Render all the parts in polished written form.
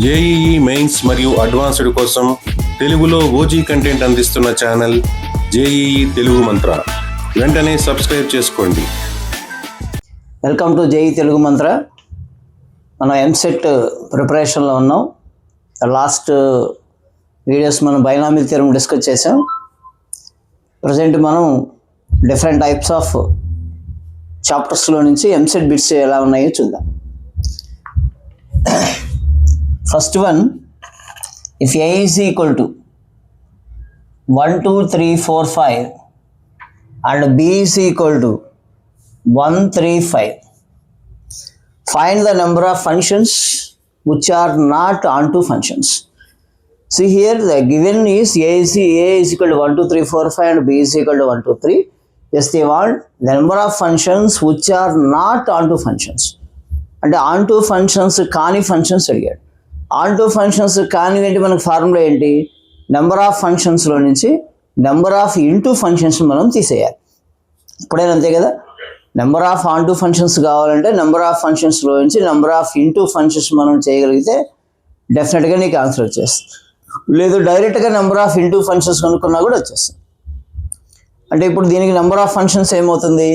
JEE mains మరియు advanced కోసం తెలుగులో ఓజీ కంటెంట్ అందిస్తున్న ఛానల్ జేఈఈ తెలుగు మంత్ర. వెంటనే సబ్స్క్రైబ్ చేసుకోండి. వెల్కమ్ టు జేఈ తెలుగు మంత్ర. మనం ఎంసెట్ ప్రిపరేషన్లో ఉన్నాం. లాస్ట్ వీడియోస్ మనం బైనామిల్ థియరమ్ డిస్కస్ చేసాం. ప్రజెంట్ మనం డిఫరెంట్ టైప్స్ ఆఫ్ చాప్టర్స్లో నుంచి ఎంసెట్ బిట్స్ ఎలా ఉన్నాయో చూద్దాం. First one, if A is equal to 1, 2, 3, 4, 5 and B is equal to 1, 3, 5, find the number of functions which are not onto functions. See here the given is A is equal to 1, 2, 3, 4, 5 and B is equal to 1, 2, 3. Yes, they want the number of functions which are not onto functions. అంటే onto functions కాని functions అడిగాడు. onto functions కాని ఏంటి, మనకు formula ఏంటి, number of ఫంక్షన్స్లో నుంచి number of into functions మనం తీసేయాలి. ఇప్పుడైనా అంతే కదా, నెంబర్ ఆఫ్ onto ఫంక్షన్స్ కావాలంటే నెంబర్ ఆఫ్ ఫంక్షన్స్లో నుంచి నెంబర్ ఆఫ్ ఇంటూ ఫంక్షన్స్ మనం చేయగలిగితే డెఫినెట్గా నీకు ఆన్సర్ వచ్చేస్తుంది. లేదు డైరెక్ట్గా నెంబర్ ఆఫ్ ఇంటూ ఫంక్షన్స్ కనుక్కున్నా కూడా వచ్చేస్తుంది. అంటే ఇప్పుడు దీనికి నెంబర్ ఆఫ్ ఫంక్షన్స్ ఏమవుతుంది,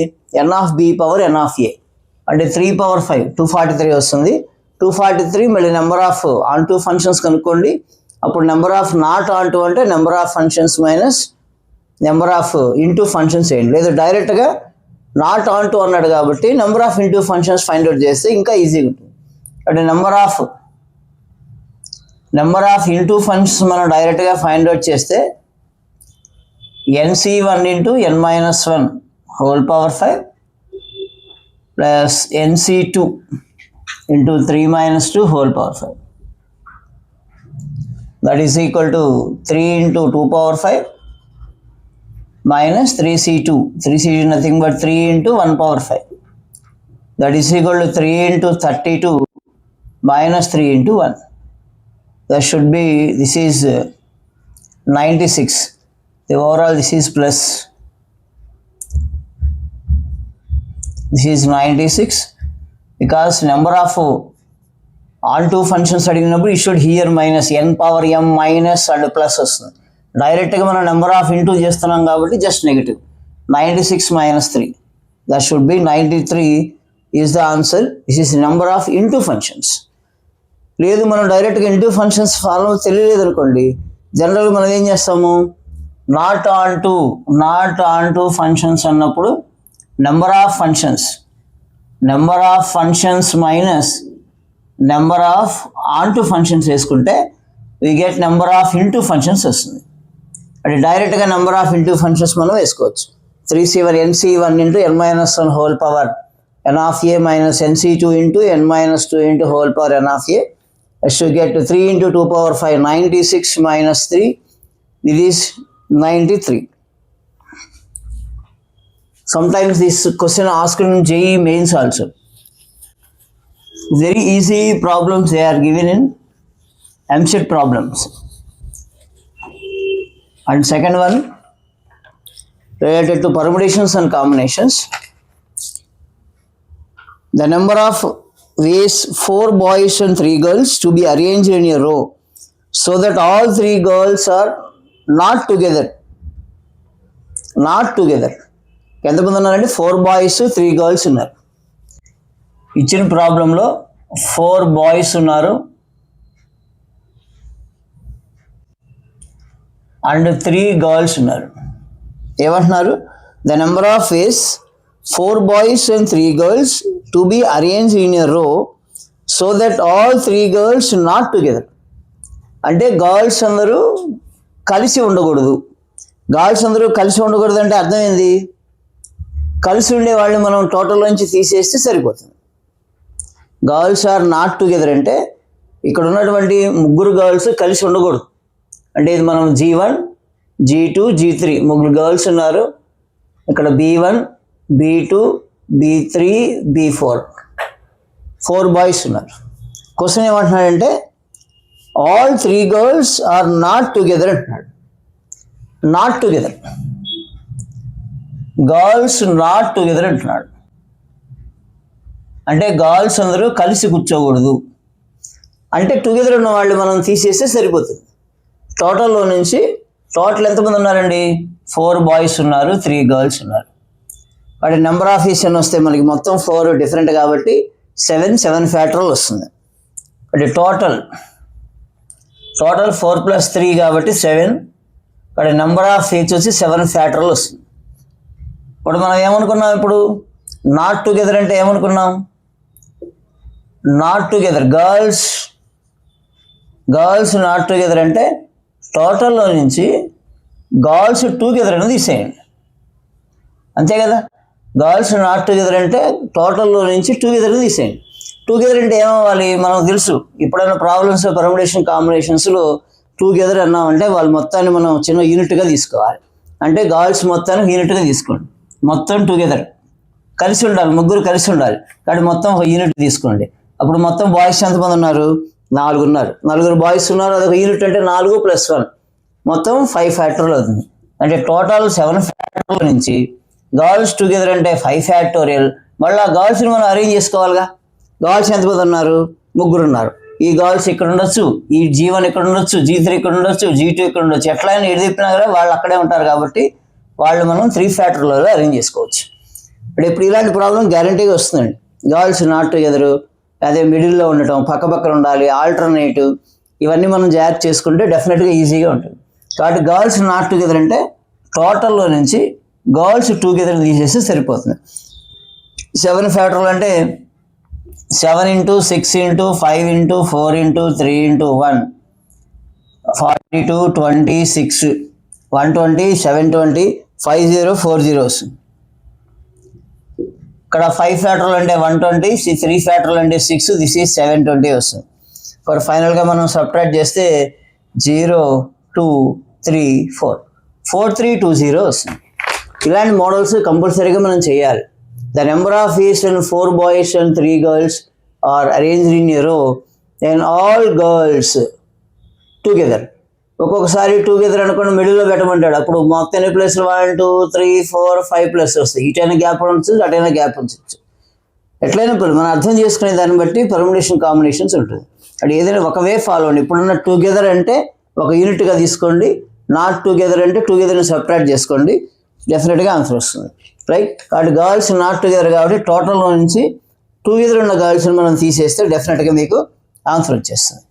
n of b power n of a అంటే 3 పవర్ 5 243 వస్తుంది. 243 మళ్ళీ నెంబర్ ఆఫ్ ఆన్టూ ఫంక్షన్స్ కనుక్కోండి. అప్పుడు నెంబర్ ఆఫ్ నాట్ ఆన్టూ అంటే number of functions minus number of into functions వేయండి. లేదు డైరెక్ట్గా నాట్ ఆన్టూ అన్నాడు కాబట్టి number of into functions find out చేస్తే ఇంకా ఈజీగా ఉంటుంది. అంటే నెంబర్ ఆఫ్ ఇంటూ ఫంక్షన్స్ మనం డైరెక్ట్గా ఫైండ్ అవుట్ చేస్తే nc1 into n-1 whole power 5 plus nc2 into 3-2 whole power 5 that is equal to 3 into 2 power 5 minus 3c2 nothing but 3 into 1 power 5 that is equal to 3 into 32 minus 3 into 1. That should be, this is 96. The overall this is plus, this is 96 because number of onto functions అడిగినప్పుడు you should here minus n power m minus and plus వస్తుంది. డైరెక్ట్గా మనం number of into చేస్తున్నాం కాబట్టి just negative. 96 minus 3 that should be 93 is the answer. This is number of into functions. లేదు మనం డైరెక్ట్గా into functions formula తెలియలేదు అనుకోండి, జనరల్గా మనం ఏం చేస్తాము, నాట్ ఆన్టు ఫంక్షన్స్ అన్నప్పుడు number of functions minus number of onto functions వేసుకుంటే we get number of into functions వస్తుంది. అంటే డైరెక్ట్గా నెంబర్ ఆఫ్ ఇంటూ ఫంక్షన్స్ మనం వేసుకోవచ్చు. 3c1 nc1 into n-1 whole power n of a minus nc2 into n-2 into whole power n of a. to get 3 into 2 power 5 96 minus 3, it is 93. Sometimes this question asked in JEE mains also. Very easy problems they are given in MCET problems. And second one related to permutations and combinations. The number of ways 4 boys and 3 girls to be arranged in a row so that all 3 girls are not together. ఎంతమంది ఉన్నారంటే 4 boys 3 girls ఉన్నారు. ఇచ్చిన ప్రాబ్లంలో 4 boys ఉన్నారు and 3 girls ఉన్నారు. ఏమంటున్నారు, the number of ways 4 boys and 3 girls to be arranged in a row so that all 3 girls not together. అంటే girls అందరూ కలిసి ఉండకూడదు. అంటే అర్థం ఏంది, కలిసి ఉండే వాళ్ళని మనం టోటల్ నుంచి తీసేస్తే సరిపోతుంది. గర్ల్స్ ఆర్ నాట్ టుగెదర్ అంటే ఇక్కడ ఉన్నటువంటి 3 గర్ల్స్ కలిసి ఉండకూడదు. అంటే ఇది మనం G1 G2 G3 3 గర్ల్స్ ఉన్నారు. ఇక్కడ B1 B2 B3 B4 4 boys ఉన్నారు. క్వశ్చన్ ఏమంటున్నాడంటే all 3 girls are not together అంటున్నాడు. గర్ల్స్ నాట్ టుగెదర్ అంటున్నాడు. అంటే గర్ల్స్ అందరూ కలిసి కూర్చోకూడదు. అంటే టుగెదర్ ఉన్న వాళ్ళు మనం తీసేస్తే సరిపోతుంది. టోటల్లో నుంచి టోటల్ ఎంతమంది ఉన్నారండి? 4 బాయ్స్ ఉన్నారు, 3 గర్ల్స్ ఉన్నారు. వాటి నెంబర్ ఆఫ్ ఈషన్ వస్తే మనకి మొత్తం 4 డిఫరెంట్ కాబట్టి 7 ఫ్యాక్టరల్ వస్తుంది. అంటే టోటల్ 4 + 3 కాబట్టి 7. వాటి నెంబర్ ఆఫ్ ఈచ్ వచ్చి 7 ఫ్యాక్టరల్ వస్తుంది. ఇప్పుడు మనం ఏమనుకున్నాం? ఇప్పుడు నాట్ టుగెదర్ అంటే ఏమనుకున్నాం? Not together girls not together అంటే టోటల్లో నుంచి గర్ల్స్ టుగెదర్ అని తీసేయండి, అంతే కదా. గర్ల్స్ నాట్ టుగెదర్ అంటే టోటల్లో నుంచి టుగెదర్ తీసేయండి. టుగెదర్ అంటే ఏమవ్వాలి? మనకు తెలుసు, ఎప్పుడైనా ప్రాబ్లమ్స్ పర్ముటేషన్ కాంబినేషన్స్లో టుగెదర్ అన్నామంటే వాళ్ళ మొత్తాన్ని మనం చిన్న యూనిట్గా తీసుకోవాలి. అంటే గర్ల్స్ మొత్తాన్ని యూనిట్గా తీసుకోండి, మొత్తం టుగెదర్ కలిసి ఉండాలి, ముగ్గురు కలిసి ఉండాలి కాబట్టి మొత్తం ఒక యూనిట్ తీసుకోండి. అప్పుడు మొత్తం బాయ్స్ ఎంతమంది ఉన్నారు? 4 ఉన్నారు. 4 బాయ్స్ ఉన్నారు, అదొక యూనిట్ అంటే 4 + 1 మొత్తం 5 ఫ్యాక్టోరియల్ అవుతుంది. అంటే టోటల్ 7 ఫ్యాక్టోరియల్ నుంచి గర్ల్స్ టుగెదర్ అంటే 5 ఫ్యాక్టోరియల్. మళ్ళీ ఆ గర్ల్స్ని మనం అరేంజ్ చేసుకోవాలిగా. గర్ల్స్ ఎంతమంది ఉన్నారు? 3 ఉన్నారు. ఈ గర్ల్స్ ఇక్కడ ఉండొచ్చు, ఈ G1 ఇక్కడ ఉండొచ్చు, G3 ఇక్కడ ఉండొచ్చు, G2 ఇక్కడ ఉండొచ్చు. ఎట్లయినా ఎటు తిప్పినా కూడా వాళ్ళు అక్కడే ఉంటారు కాబట్టి వాళ్ళు మనం 3 ఫ్యాక్టోరియల్లో అరేంజ్ చేసుకోవచ్చు. ఇప్పుడు ఇలాంటి ప్రాబ్లం గ్యారంటీగా వస్తుందండి. గర్ల్స్ నాట్ టుగెదర్, అదే మిడిల్లో ఉండటం, పక్కపక్కన ఉండాలి, ఆల్టర్నేటివ్, ఇవన్నీ మనం జాగ్రత్త చేసుకుంటే డెఫినెట్గా ఈజీగా ఉంటుంది. కాబట్టి గర్ల్స్ నాట్ టుగెదర్ అంటే టోటల్లో నుంచి గర్ల్స్ టుగెదర్ తీసేస్తే సరిపోతుంది. 7 ఫ్యాక్టోరియల్ అంటే 7 × 6 × 5 × 4 × 3 × 1 42 26 120 720 5040 వస్తుంది. ఇక్కడ 5 ఫ్యాక్టోరియల్ అంటే 120, 3 ఫ్యాక్టోరియల్ అంటే 6, దిస్ ఈజ్ 720 వస్తుంది. ఫర్ ఫైనల్గా మనం సబ్ట్రాక్ట్ చేస్తే 0 2 3 4 4320 వస్తుంది. ఇలాంటి మోడల్స్ కంపల్సరీగా మనం చేయాలి. The number of is when 4 boys and 3 girls are arranged in a row and all girls together. ఒక్కొక్కసారి టుగెదర్ అనుకోండి మిడిల్లో పెట్టమంటాడు, అప్పుడు మొత్తం ఎన్ని ప్లేస్లు? 1 2 3 4 5 ప్లస్ వస్తాయి. ఇటైనా గ్యాప్ ఉండొచ్చు, అటైనా గ్యాప్ ఉంచవచ్చు. ఎట్లయినా మనం అర్థం చేసుకునే దాన్ని బట్టి పర్ముటేషన్ కాంబినేషన్స్ ఉంటుంది. అది ఏదైనా ఒక వే ఫాలో అండి. ఇప్పుడున్న టుగెదర్ అంటే ఒక యూనిట్గా తీసుకోండి, నాట్ టుగెదర్ అంటే టుగెదర్ని సపరేట్ చేసుకోండి, డెఫినెట్గా ఆన్సర్ వస్తుంది. రైట్. కాబట్టి గర్ల్స్ నాట్ టుగెదర్ కాబట్టి టోటల్లో నుంచి టుగెదర్ ఉన్న గర్ల్స్ని మనం తీసేస్తే డెఫినెట్గా మీకు ఆన్సర్ వచ్చేస్తుంది.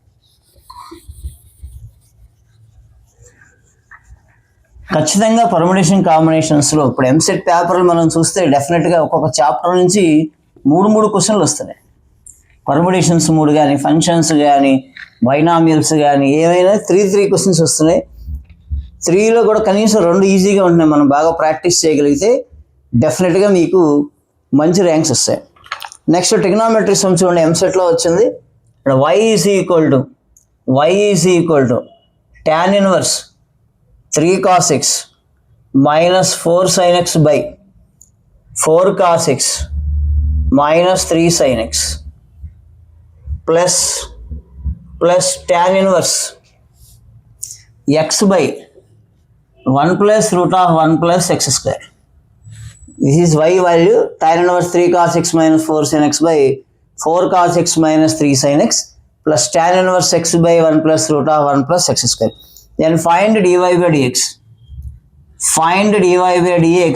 ఖచ్చితంగా పర్ముటేషన్ కాంబినేషన్స్లో ఇప్పుడు ఎంసెట్ పేపర్లు మనం చూస్తే డెఫినెట్గా ఒక్కొక్క చాప్టర్ నుంచి 3 క్వశ్చన్లు వస్తున్నాయి. పర్ముటేషన్స్ 3 కానీ, ఫంక్షన్స్ కానీ, బైనామియల్స్ కానీ, ఏవైనా 3 క్వశ్చన్స్ వస్తున్నాయి. 3లో కూడా కనీసం 2 ఈజీగా ఉంటున్నాయి. మనం బాగా ప్రాక్టీస్ చేయగలిగితే డెఫినెట్గా మీకు మంచి ర్యాంక్స్ వస్తాయి. నెక్స్ట్ ట్రిగ్నోమెట్రీ సమ్ చూడండి, ఎంసెట్లో వచ్చింది. ఇక్కడ y is tan inverse 3 cos x minus 4 sin x by 4 cos x minus 3 sin x plus tan inverse x by 1 plus root of 1 plus x square. This is y value. Tan inverse 3 cos x minus 4 sin x by 4 cos x minus 3 sin x plus tan inverse x by 1 plus root of 1 plus x square. Then find dy by dx. Find dy by dx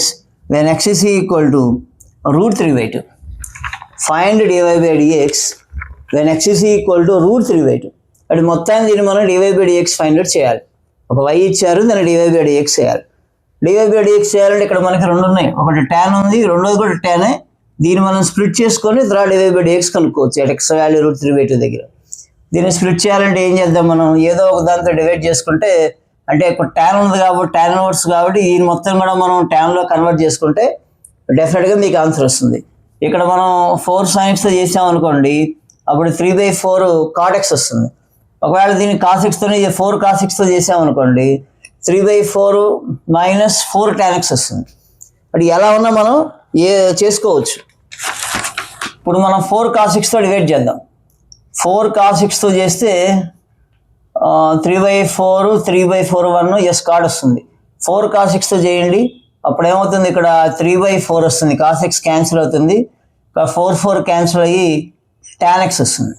when x is equal to √3/2. Find dy by dx when x is equal to √3/2. అది మొత్తాన్ని దీన్ని మనం dy by dx find out చేయాలి. ఒక y ఇచ్చారు, దాన్ని dy by dx చేయాలి. dy by dx చేయాలంటే ఇక్కడ మనకి 2 ఉన్నాయి, ఒకటి tan ఉంది, రెండోది కూడా tan. దీన్ని మనం స్ప్లిట్ చేసుకొని తర్వాత dy by dx కనుక్కోవచ్చు at x వాల్యూ √3/2 దగ్గర. దీన్ని స్ప్లిట్ చేయాలంటే ఏం చేద్దాం? మనం ఏదో ఒక దాంతో డివైడ్ చేసుకుంటే, అంటే ఇప్పుడు tan ఉంది కాబట్టి tan ఇన్వర్స్ కాబట్టి దీని మొత్తం కూడా మనం tanలో కన్వర్ట్ చేసుకుంటే డెఫినెట్గా మీకు ఆన్సర్ వస్తుంది. ఇక్కడ మనం 4 sin x చేసామనుకోండి, అప్పుడు 3/4 cot x వస్తుంది. ఒకవేళ దీన్ని cos x తోనే 4 cos x తో చేసామనుకోండి, 3/4 minus 4 tan x వస్తుంది. అది ఎలా ఉన్నా మనం చేసుకోవచ్చు. ఇప్పుడు మనం 4 cos x తో డివైడ్ చేద్దాం. 4 cos x తో చేస్తే 3/4 3/4 ఎస్ కార్డ్ వస్తుంది. 4 cos x తో చేయండి, అప్పుడు ఏమవుతుంది? ఇక్కడ 3/4 వస్తుంది, cos x క్యాన్సిల్ అవుతుంది, 4 క్యాన్సిల్ అయ్యి tan x వస్తుంది.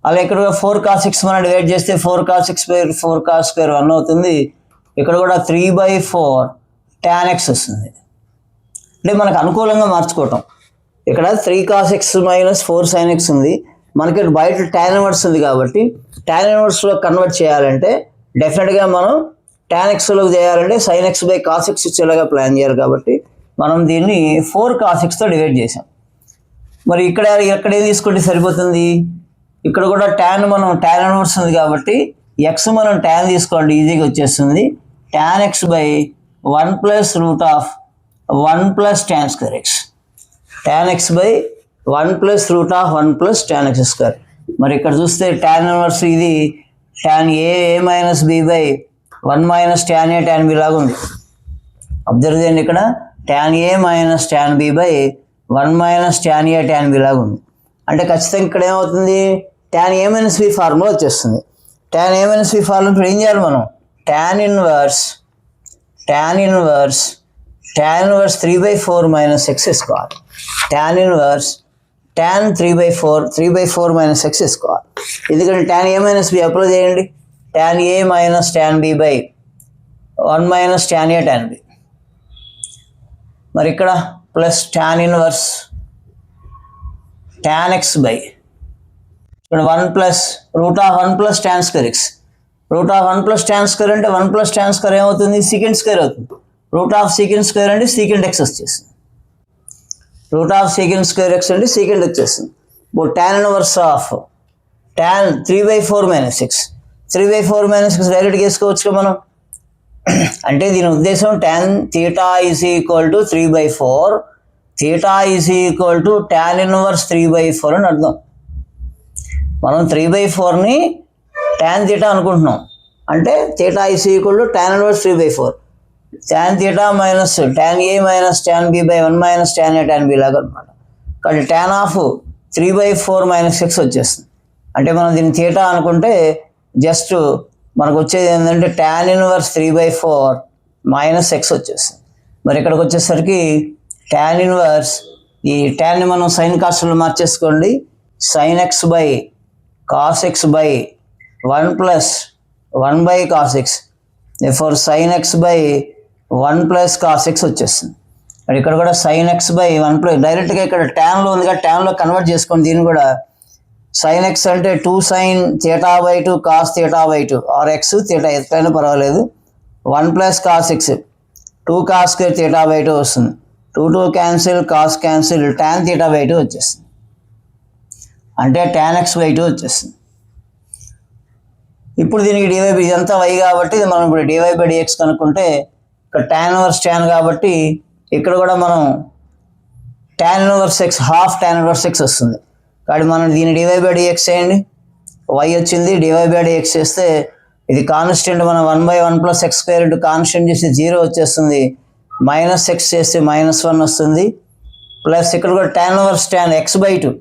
అలా ఇక్కడ 4 cos x మనం డివైడ్ చేస్తే 4 cos x by 4 cos square 1 అవుతుంది. ఇక్కడ కూడా 3/4 tan x వస్తుంది. అంటే మనకు అనుకూలంగా మార్చుకోవటం. ఇక్కడ 3 cos x minus 4 sin x ఉంది. మనకి బయట tan ఇన్వర్స్ ఉంది కాబట్టి tan ఇన్వర్స్లో కన్వర్ట్ చేయాలంటే డెఫినెట్గా మనం tan xలోకి చేయాలంటే sin x by cos x ఇచ్చేలాగా ప్లాన్ చేయాలి కాబట్టి మనం దీన్ని 4 cos xతో డివైడ్ చేసాం. మరి ఇక్కడ ఏం తీసుకుంటే సరిపోతుంది? ఇక్కడ కూడా tan ఇన్వర్స్ ఉంది కాబట్టి x మనం tan తీసుకోండి, ఈజీగా వచ్చేస్తుంది. tan x by 1 plus root of 1 plus tan square x. tan x by 1 plus root of 1 plus tan x square. మరి ఇక్కడ చూస్తే tan ఇన్వర్స్ ఇది tan a minus b by 1 minus tan a tan b లాగా ఉంది. Observe చేయండి, ఇక్కడ tan a minus tan b by 1 minus tan a tan b లాగా ఉంది. అంటే ఖచ్చితంగా ఇక్కడ ఏమవుతుంది? tan a minus b formula వచ్చేస్తుంది. tan a minus b formula ఇప్పుడు ఏం చేయాలి మనం? tan ఇన్వర్స్ 3/4 మైనస్ x వేసుకోవాలి. tan inverse tan 3/4 minus x వేసుకోవాలి. ఎందుకంటే tan a minus b apply చేయండి. tan a minus tan b by 1 minus tan a tan b. మరి ఇక్కడ plus tan inverse tan x by ఇక్కడ 1 plus root of 1 plus tan square x. Root of 1 plus tan square అంటే 1 plus tan square ఏమవుతుంది? Secant square అవుతుంది. Root of secant square అంటే second x వచ్చేస్తుంది. Root of secant square x అంటే second వచ్చేస్తుంది. ఇప్పుడు tan inverse of tan 3/4 minus x. 3/4 minus x డైరెక్ట్గా వేసుకోవచ్చు మనం. అంటే దీని ఉద్దేశం tan theta is equal to 3/4, theta is equal to tan inverse 3/4 అని అర్థం. మనం 3/4ని tan థీటా అనుకుంటున్నాం. అంటే theta is equal to tan inverse 3/4. tan theta minus tan a minus tan b by 1 minus tan a tan b లాగా అనమాట. కాబట్టి tan of 3/4 minus x వచ్చేస్తుంది. అంటే మనం దీన్ని థీటా అనుకుంటే జస్ట్ మనకు వచ్చేది ఏంటంటే tan ఇన్వర్స్ 3/4 మైనస్ x వచ్చేస్తుంది. మరి ఇక్కడికి వచ్చేసరికి tan ఇన్వర్స్ ఈ ట్యాన్ని మనం సైన్ కాస్ట్లో మార్చేసుకోండి. sin x by cos x by 1 plus 1 by cos x. therefore sin x by 1 plus cos x వచ్చేస్తుంది. మరి ఇక్కడ కూడా sin x బై 1 ప్లస్ డైరెక్ట్గా ఇక్కడ ట్యాన్లో ఉంది కదా, ట్యాన్లో కన్వర్ట్ చేసుకోండి. దీన్ని కూడా sin x అంటే 2 sin theta by 2 cos theta by 2 or x theta ఎట్లయినా పర్వాలేదు. 1 plus cos x 2 cos square theta by 2 వస్తుంది. 2 cancel, cos cancel, tan theta by 2 వచ్చేస్తుంది. అంటే tan x బై 2 వచ్చేస్తుంది. ఇప్పుడు దీనికి డివై ఇదంతా y కాబట్టి మనం ఇప్పుడు డివై బై dx కనుక్కుంటే ఇక్కడ tan ఇన్వర్స్ tan కాబట్టి ఇక్కడ కూడా మనం tan inverse x half tan inverse x వస్తుంది. కాబట్టి మనం దీన్ని డివై బై dx చేయండి. y వచ్చింది, డివై బై dx చేస్తే ఇది కాన్స్టెంట్ మనం 1/1 plus x square into constant చేస్తే 0 వచ్చేస్తుంది. మైనస్ x చేస్తే -1 వస్తుంది. ప్లస్ ఇక్కడ కూడా tan inverse tan x by 2.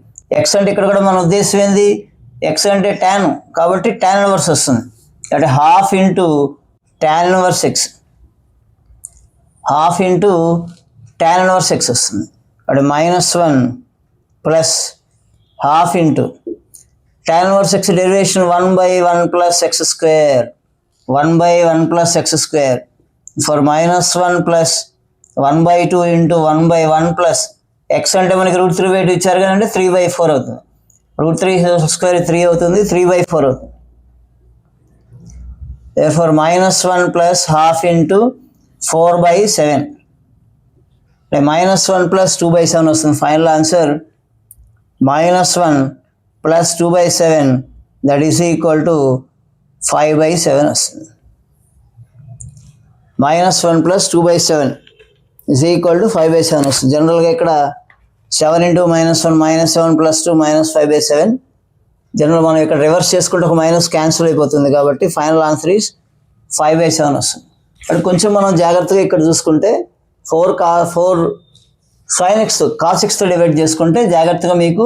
x అంటే ఇక్కడ కూడా మన ఉద్దేశం ఏంది? x అంటే tan కాబట్టి tan ఇన్వర్స్ వస్తుంది. అంటే half into tan inverse x, half into tan inverse x వస్తుంది. అంటే -1 plus half into tan inverse x derivation 1/1 plus x square, 1/1 plus x square for -1 plus 1/2 into 1/1 plus x అంటే మనకి √3/2 ఇచ్చారు కదంటే 3/4 అవుతుంది. √3 స్క్వేర్ 3 అవుతుంది, 3/4 అవుతుంది. therefore -1 plus half into 4/7 -1 plus 2/7 వస్తుంది. Final answer -1 plus 2/7 that is equal to 5/7 వస్తుంది. -1 plus 2/7 is equal to 5/7 వస్తుంది. జనరల్గా ఇక్కడ 7 ఇంటూ -1 -7 ప్లస్ 2 -5/7. జనరల్ మనం ఇక్కడ రివర్స్ చేసుకుంటే ఒక మైనస్ క్యాన్సిల్ అయిపోతుంది కాబట్టి ఫైనల్ ఆన్సర్ ఈజ్ 5/7 వస్తుంది. అది కొంచెం మనం జాగ్రత్తగా ఇక్కడ చూసుకుంటే 4 sin x cos xతో డివైడ్ చేసుకుంటే జాగ్రత్తగా మీకు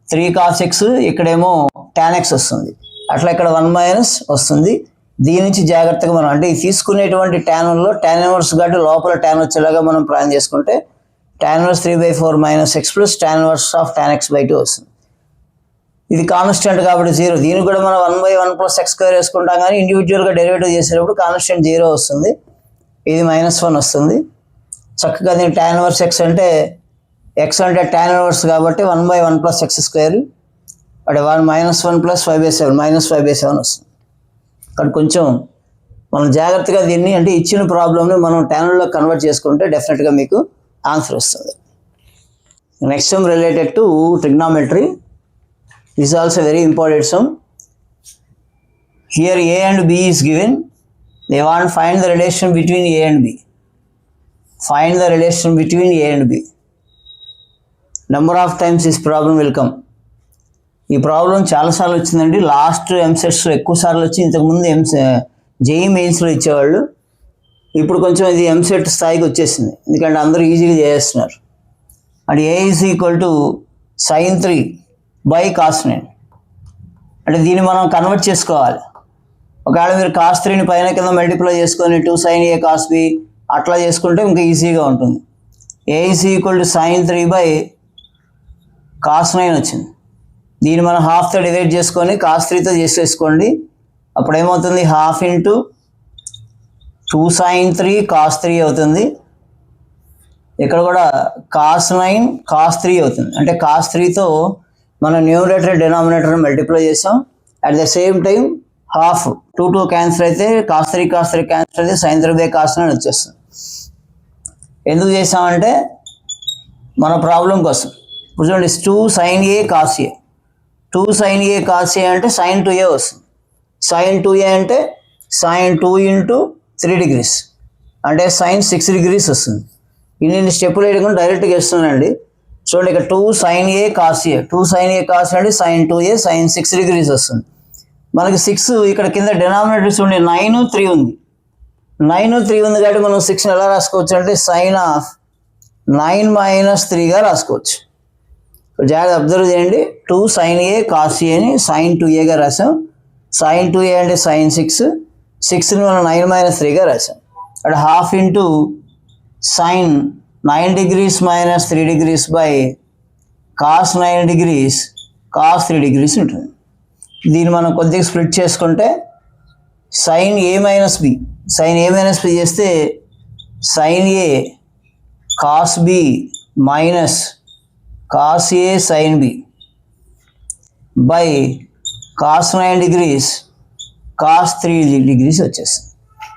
3 cos x, ఇక్కడేమో tan x వస్తుంది. అట్లా ఇక్కడ 1 మైనస్ వస్తుంది. దీని నుంచి జాగ్రత్తగా మనం అంటే తీసుకునేటువంటి ట్యాన్లో tan ఇన్వర్స్ కాబట్టి లోపల tan వచ్చేలాగా మనం ప్లాన్ చేసుకుంటే tan inverse 3/4 minus x plus tan inverse of tan x by 2 వస్తుంది. ఇది కాన్స్టెంట్ కాబట్టి 0. దీనికి కూడా మనం 1/1 + x² వేసుకుంటాం, కానీ ఇండివిజువల్గా డెరివేటివ్ చేసేటప్పుడు కాన్స్టెంట్ 0 వస్తుంది. ఇది -1 వస్తుంది. చక్కగా దీన్ని tan 1 x అంటే x అంటే tan 1 కాబట్టి 1/1 + x², అంటే -1 + 5/7 -5/7 వస్తుంది. కానీ కొంచెం మనం జాగ్రత్తగా దీన్ని, అంటే ఇచ్చిన ప్రాబ్లమ్ని మనం టైంలో కన్వర్ట్ చేసుకుంటే డెఫినెట్గా మీకు ఆన్సర్ వస్తుంది. Next some related to trigonometry. This also very important some. Here a and b is given. They want to find the relation between a and b. Find the relation between a and b. Number of times this problem will come. ఈ problem చాలాసార్లు వచ్చిందండి. Last ఎంసెట్స్లో ఎక్కువ సార్లు వచ్చి, ఇంతకుముందు JEE మెయిన్స్లో ఇచ్చేవాళ్ళు. ఇప్పుడు కొంచెం ఇది ఎంసెట్ స్థాయికి వచ్చేసింది, ఎందుకంటే అందరూ ఈజీగా చేస్తున్నారు. And A is equal to sin 3/cos 9. అంటే దీన్ని మనం కన్వర్ట్ చేసుకోవాలి. ఒకవేళ మీరు cos 3ని పైన కింద మల్టిప్లై చేసుకొని 2 sin a cos b అట్లా చేసుకుంటే ఇంకా ఈజీగా ఉంటుంది. A is equal to sin 3/cos 9 వచ్చింది. దీన్ని మనం హాఫ్తో డివైడ్ చేసుకొని cos 3తో చేసేసుకోండి. అప్పుడు ఏమవుతుంది, 1/2 × 2 sin 3 cos 3 అవుతుంది. ఇక్కడ కూడా cos 9 cos 3 అవుతుంది. అంటే cos 3తో మనం న్యూమరేటర్ డినామినేటర్ మల్టిప్లై చేసాం. At the same time 1/2 2 cancel అయితే cos 3 క్యాన్సిల్ అయితే sin 3/cos 9 వచ్చేస్తుంది. ఎందుకు చేసామంటే మన ప్రాబ్లం కోసం. ఇప్పుడు చూడండి, 2 sin a cos a, 2 sin a cos a అంటే sin 2a వస్తుంది. sin 2a అంటే sin 2 × 3 degrees అంటే sin 6 degrees వస్తుంది. ఇన్ని స్టెప్పులు వేయకుండా డైరెక్ట్గా వేస్తున్నానండి. చూడండి, ఇక్కడ 2 sin a cos a, 2 sin a cos a అంటే sin 2a sin 6 degrees వస్తుంది. మనకి 6 ఇక్కడ కింద డినామినేటర్ చూడండి, 9 3 ఉంది. 9 3 ఉంది కాబట్టి మనం 6ని ఎలా రాసుకోవచ్చు అంటే sin of 9 - 3గా రాసుకోవచ్చు. జాగ్రత్త అబ్జర్వ్ చేయండి. 2 sin a cos a అని sin 2aగా రాసాం. sin 2a అంటే sin 6, 6ని మనం 9 - 3గా రాసాం. అంటే 1/2 × sin 9 degrees - 3 degrees cos 9 degrees cos 3 degrees ఉంటుంది. దీన్ని మనం కొద్దిగా స్ప్లిట్ చేసుకుంటే sin a - b, sin a - b చేస్తే sin a cos b minus cos a sin b cos 9 degrees cos 3 degrees వచ్చేస్తుంది.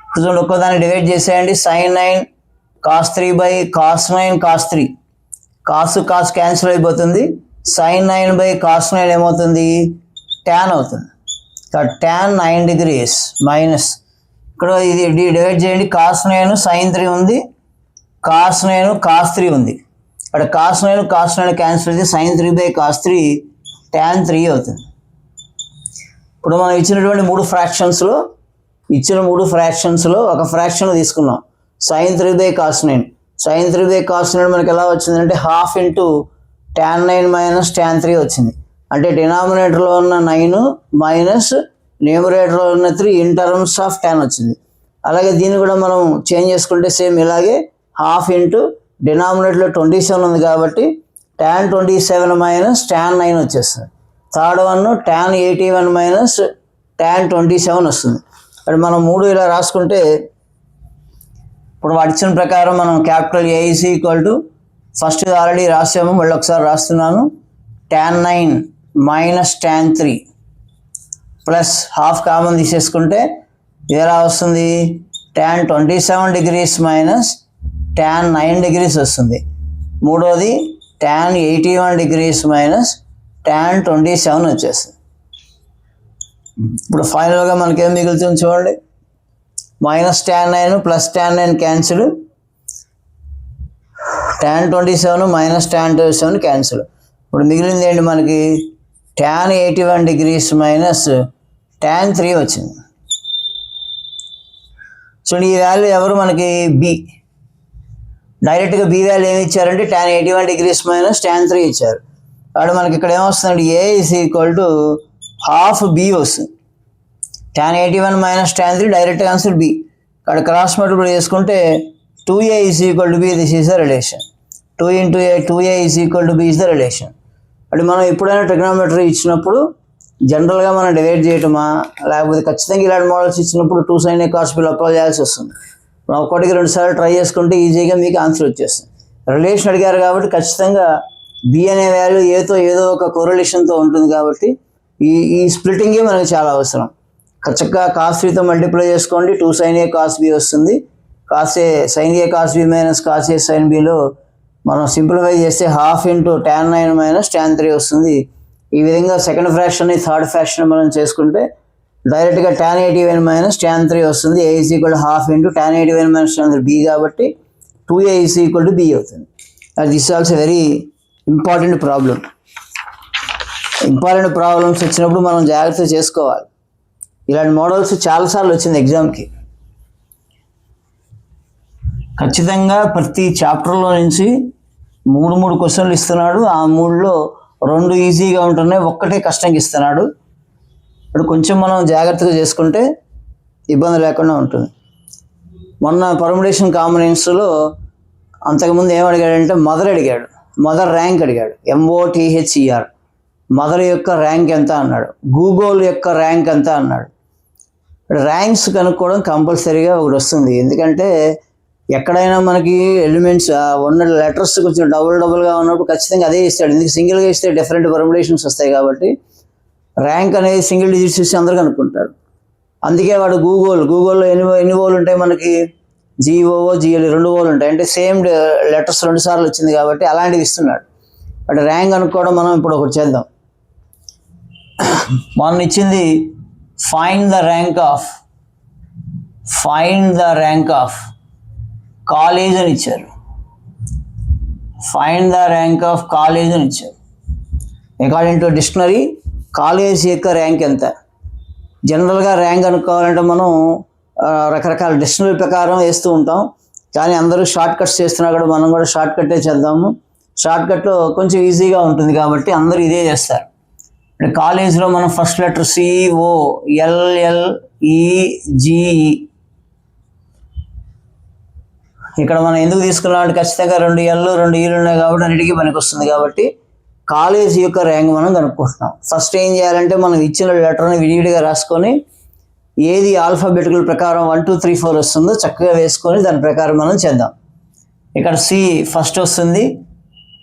ఇప్పుడు ఒక్కదాన్ని డివైడ్ చేసేయండి. sin 9 cos 3 cos 9 cos 3, cos cancel అయిపోతుంది. sin 9/cos 9 ఏమవుతుంది, tan అవుతుంది. tan 9 degrees మైనస్ ఇక్కడ ఇది డివైడ్ చేయండి. cos 9 sin 3 ఉంది, cos 9 cos 3 ఉంది. అక్కడ cos 9 క్యాన్సిల్ అయితే sin 3/cos 3 tan 3 అవుతుంది. ఇప్పుడు మనం ఇచ్చినటువంటి 3 ఫ్రాక్షన్స్లో ఒక ఫ్రాక్షన్ తీసుకున్నాం, sin 3/cos 9. sin 3/cos 9 మనకి ఎలా వచ్చిందంటే 1/2 × tan 9 - tan 3 వచ్చింది. అంటే డినామినేటర్లో ఉన్న 9 మైనస్ న్యూమరేటర్లో ఉన్న 3 ఇన్ టర్మ్స్ ఆఫ్ tan వచ్చింది. అలాగే దీన్ని కూడా మనం చేంజ్ చేసుకుంటే సేమ్ ఇలాగే 1/2 డినామినేటర్లో 27 ఉంది కాబట్టి tan 27 - tan 9 వచ్చేస్తుంది. థర్డ్ వన్ tan 81 - tan 27 వస్తుంది. అది మనం 3 ఇలా రాసుకుంటే ఇప్పుడు వాటి ఇచ్చిన ప్రకారం మనం capital A is equal to, first already రాసాము, మళ్ళీ ఒకసారి రాస్తున్నాను, tan 9 - tan 3 ప్లస్ 1/2 కామన్ తీసేసుకుంటే ఇది ఎలా వస్తుంది, tan 27 degrees - tan 9 degrees వస్తుంది. మూడోది tan 81 degrees - tan 27 వచ్చేస్తుంది. ఇప్పుడు ఫైనల్గా మనకేం మిగులుతుంది చూడండి, -tan 9 + tan 9 cancel, tan 27 - tan 27 cancel. ఇప్పుడు మిగిలింది ఏంటి మనకి, tan 81 degrees - tan 3 వచ్చింది. చూడండి, ఈ వాల్యూ ఎవరు మనకి బి. డైరెక్ట్గా బి వాల్యూ ఏమి ఇచ్చారంటే tan 81 degrees - tan 3 ఇచ్చారు. కాబట్టి మనకి ఇక్కడ ఏమొస్తుందండి, A is equal to 1/2 B వస్తుంది. tan 81 - tan 3 direct answer B. ఇక్కడ క్రాస్ మల్టిప్లై చేసుకుంటే 2A is equal to B, this is the relation. 2 × A 2A is equal to B is the relation. అంటే మనం ఎప్పుడైనా ట్రిగ్నోమెట్రీ ఇచ్చినప్పుడు జనరల్గా మనం divide చేయటమా, లేకపోతే ఖచ్చితంగా ఇలాంటి మోడల్స్ ఇచ్చినప్పుడు 2 sin A cos B apply చేయాల్సి వస్తుంది. మనం ఒకటికి 2 సార్లు ట్రై చేసుకుంటే ఈజీగా మీకు ఆన్సర్ వచ్చేస్తుంది. రిలేషన్ అడిగారు కాబట్టి ఖచ్చితంగా బి అనే వాల్యూ ఏతో ఏదో ఒక కోరిలేషన్తో ఉంటుంది కాబట్టి ఈ స్ప్లిటింగే మనకు చాలా అవసరం. చక్కగా cos 3తో మల్టిప్లై చేసుకోండి, 2 sin A cos B వస్తుంది. sin A cos B minus cos A sin Bలో మనం సింప్లిఫై చేస్తే 1/2 into tan 9 మైనస్ tan 3 వస్తుంది. ఈ విధంగా సెకండ్ ఫ్రాక్షన్ని థర్డ్ ఫ్రాక్షన్ మనం చేసుకుంటే డైరెక్ట్గా tan 81 మైనస్ tan 3 వస్తుంది. A is equal to 1/2 into tan 81 minus tan 3 B కాబట్టి 2A is equal to B అవుతుంది. This also very important problem. Important problems వచ్చినప్పుడు మనం జాగ్రత్త చేసుకోవాలి. ఇలాంటి మోడల్స్ చాలాసార్లు వచ్చింది ఎగ్జామ్కి. ఖచ్చితంగా ప్రతి చాప్టర్లో నుంచి 3 క్వశ్చన్లు ఇస్తున్నాడు. ఆ 3లో 2 ఈజీగా ఉంటున్నాయి, ఒక్కటే కష్టంగా ఇస్తున్నాడు. ఇప్పుడు కొంచెం మనం జాగ్రత్తగా చేసుకుంటే ఇబ్బంది లేకుండా ఉంటుంది. మొన్న పర్ముటేషన్ కాంబినేషన్స్లో అంతకుముందు ఏం అడిగాడంటే మదర్ ర్యాంక్ అడిగాడు. MOTHER మదర్ యొక్క ర్యాంక్ ఎంత అన్నాడు, గూగుల్ యొక్క ర్యాంక్ ఎంత అన్నాడు. ర్యాంక్స్ కనుక్కోవడం కంపల్సరీగా ఒకటి వస్తుంది. ఎందుకంటే ఎక్కడైనా మనకి ఎలిమెంట్స్ ఉన్న లెటర్స్ కొంచెం డబుల్గా ఉన్నప్పుడు ఖచ్చితంగా అదే ఇస్తాడు. ఎందుకు సింగిల్గా ఇస్తే డిఫరెంట్ పర్ముటేషన్స్ వస్తాయి కాబట్టి ర్యాంక్ అనేది సింగిల్ డిజిట్స్ ఇస్తే అందరూ కనుక్కుంటారు. అందుకే వాడు గూగుల్లో ఎన్ని ఓలు ఉంటాయి మనకి, GOOGL 2 ఓలు ఉంటాయి. అంటే సేమ్ లెటర్స్ 2 సార్లు వచ్చింది కాబట్టి అలాంటివి ఇస్తున్నాడు. బట్ ర్యాంక్ అనుకోవడం మనం ఇప్పుడు ఒకటి చేద్దాం. మొన్న ఇచ్చింది find the rank of college అని ఇచ్చారు. Find the rank of college అని ఇచ్చారు. అకార్డింగ్ టు డిక్షనరీ కాలేజ్ యొక్క ర్యాంక్ ఎంత. జనరల్గా ర్యాంక్ అనుకోవాలంటే మనం రకరకాల డిక్షనరీ ప్రకారం వేస్తూ ఉంటాం. కానీ అందరూ షార్ట్ కట్స్ చేస్తున్నా కూడా మనం కూడా షార్ట్ కట్టే చేద్దాము. షార్ట్ కట్లో కొంచెం ఈజీగా ఉంటుంది కాబట్టి అందరూ ఇదే చేస్తారు. కాలేజ్లో మనం ఫస్ట్ లెటర్ COLLEGE. ఇక్కడ మనం ఎందుకు తీసుకున్నామంటే ఖచ్చితంగా 2 L 2 E ఉన్నాయి కాబట్టి అన్నిటికీ పనికి వస్తుంది. కాబట్టి కాలేజ్ యొక్క ర్యాంక్ మనం కనుక్కుంటున్నాం. ఫస్ట్ ఏం చేయాలంటే మనం ఇచ్చిన లెటర్ని విడివిడిగా రాసుకొని ఏది ఆల్ఫాబెటికల్ ప్రకారం 1 2 3 4 వస్తుందో చక్కగా వేసుకొని దాని ప్రకారం మనం చేద్దాం. ఇక్కడ C ఫస్ట్ వస్తుంది,